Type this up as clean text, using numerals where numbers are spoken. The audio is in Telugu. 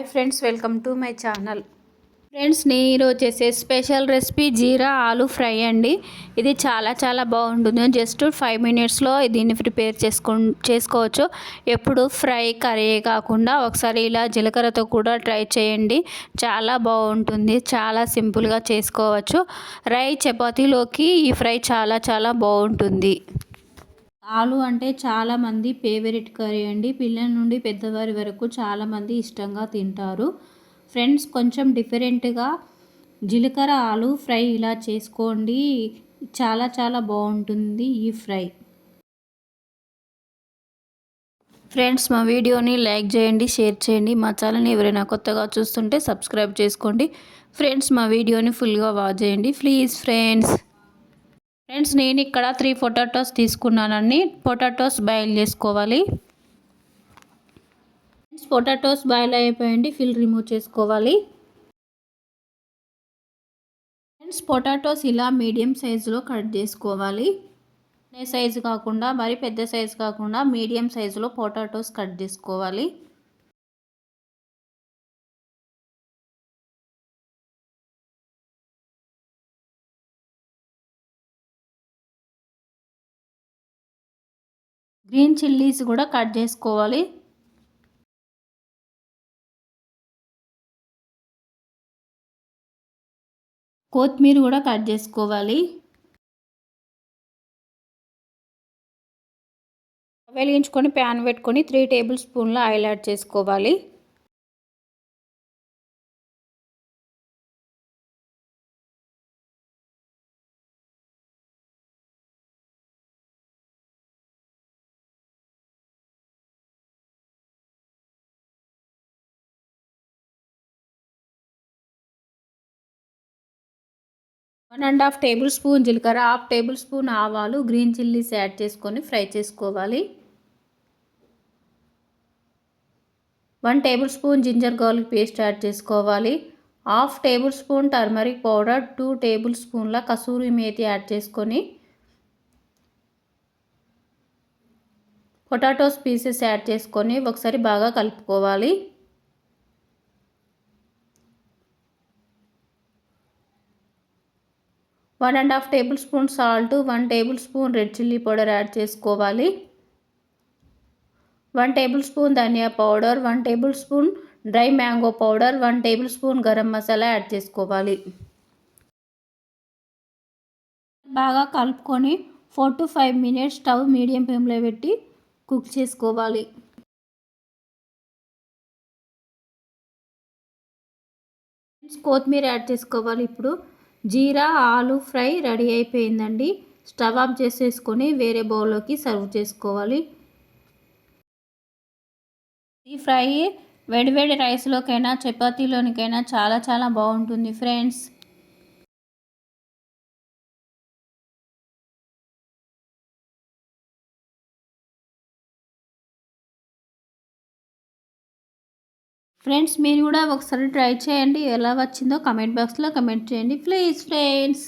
Hi friends, welcome to my channel. Friends, నేను ఈరోజు చేసే స్పెషల్ రెసిపీ జీరా ఆలు ఫ్రై అండి. ఇది చాలా బాగుంటుంది. జస్ట్ 5 మినిట్స్లో దీన్ని ప్రిపేర్ చేసుకోవచ్చు. ఎప్పుడు ఫ్రై కర్రీ కాకుండా ఒకసారి ఇలా జీలకర్రతో కూడా ట్రై చేయండి. చాలా బాగుంటుంది. చాలా సింపుల్గా చేసుకోవచ్చు. చపాతీలోకి ఈ ఫ్రై చాలా బాగుంటుంది. ఆలు అంటే చాలామంది ఫేవరెట్ కర్రీ అండి. పిల్లల నుండి పెద్దవారి వరకు చాలామంది ఇష్టంగా తింటారు. ఫ్రెండ్స్, కొంచెం డిఫరెంట్గా జీలకర్ర ఆలు ఫ్రై ఇలా చేసుకోండి. చాలా బాగుంటుంది ఈ ఫ్రై. ఫ్రెండ్స్, మా వీడియోని లైక్ చేయండి, షేర్ చేయండి. మా ఛానల్ని ఎవరైనా కొత్తగా చూస్తుంటే సబ్స్క్రైబ్ చేసుకోండి. ఫ్రెండ్స్, మా వీడియోని ఫుల్గా వాచ్ చేయండి ప్లీజ్. ఫ్రెండ్స్, నేను ఇక్కడ 3 పొటాటోస్ తీసుకున్నానండి. పొటాటోస్ బాయిల్ చేసుకోవాలి. పొటాటోస్ బాయిల్ అయిపోయింది. ఫిల్ రిమూవ్ చేసుకోవాలి. ఫ్రెండ్స్, పొటాటోస్ ఇలా మీడియం సైజులో కట్ చేసుకోవాలి. సైజు కాకుండా మరి పెద్ద సైజు కాకుండా మీడియం సైజులో పొటాటోస్ కట్ చేసుకోవాలి. గ్రీన్ చిల్లీస్ కూడా కట్ చేసుకోవాలి. కొత్తిమీర కూడా కట్ చేసుకోవాలి. వెలిగించుకొని ప్యాన్ పెట్టుకొని 3 టేబుల్ స్పూన్ల ఆయిల్ యాడ్ చేసుకోవాలి. One and half tablespoon జీలకర్ర, హాఫ్ టేబుల్ స్పూన్ ఆవాలు, గ్రీన్ చిల్లీస్ యాడ్ చేసుకొని ఫ్రై చేసుకోవాలి. 1 tablespoon ginger garlic paste add చేసుకోవాలి. Half tablespoon turmeric powder, 2 టేబుల్ స్పూన్ల కసూరి మేతి యాడ్ చేసుకొని పొటాటోస్ పీసెస్ యాడ్ చేసుకొని ఒకసారి బాగా కలుపుకోవాలి. 1.5 tablespoon salt, 1 tablespoon red chilli powder add చేసుకోవాలి. 1 tablespoon dhania powder, 1 table spoon dry mango powder, 1 table spoon garam masala add చేసుకోవాలి. బాగా కలుపుకొని 4 to 5 మినిట్స్ స్టవ్ మీడియం ఫ్లేమ్లో పెట్టి కుక్ చేసుకోవాలి. కొత్తిమీర యాడ్ చేసుకోవాలి. ఇప్పుడు జీరా ఆలు ఫ్రై రెడీ అయిపోయిందండి. స్టవ్ ఆఫ్ చేసేసుకొని వేరే బౌల్లోకి సర్వ్ చేసుకోవాలి. ఈ ఫ్రై వేడివేడి రైస్లోకైనా చపాతీలోనికైనా చాలా బాగుంటుంది ఫ్రెండ్స్. ఫ్రెండ్స్, మీరు కూడా ఒకసారి ట్రై చేయండి. ఎలా వచ్చిందో కమెంట్ బాక్స్లో కమెంట్ చేయండి ప్లీజ్ ఫ్రెండ్స్.